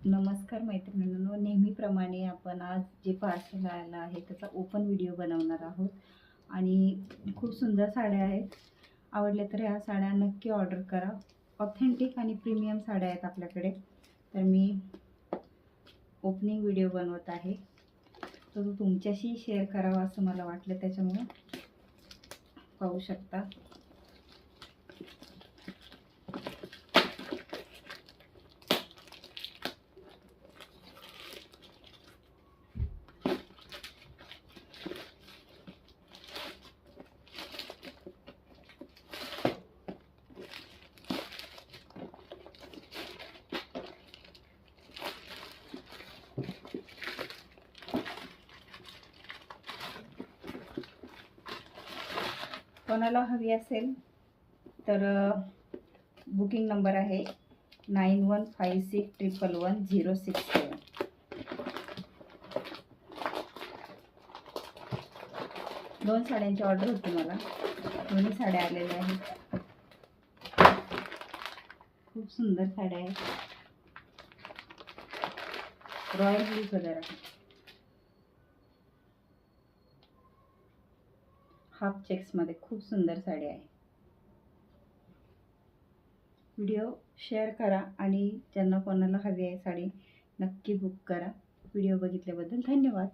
नमस्कार मैत्रिणींनो, नेहमीप्रमाणे आपण आज जे पार्सल आलं आहे त्याचा ओपन व्हिडिओ बनवणार आहोत. आणि खूप सुंदर साड्या आहेत. आवडल्या तर ह्या साड्या नक्की ऑर्डर करा. ऑथेंटिक आणि प्रीमियम साड्या आहेत आपल्याकडे. तर मी ओपनिंग व्हिडिओ बनवत आहे, तर तो तुमच्याशी शेअर करावा असं मला वाटलं, त्याच्यामुळे पाहू शकता. कोणाला हवी असेल तर बुकिंग नंबर आहे 9156111067. दोन साड्यांची ऑर्डर होती मला. दोन्ही साड्या आलेल्या आहेत. खूप सुंदर साड्या आहेत. रॉयल ब्लू कलर आहे. हाफ चेक्समध्ये खूप सुंदर साडी आहे. व्हिडिओ शेअर करा आणि ज्यांना कोणाला हवी आहे साडी नक्की बुक करा. व्हिडिओ बघितल्याबद्दल धन्यवाद.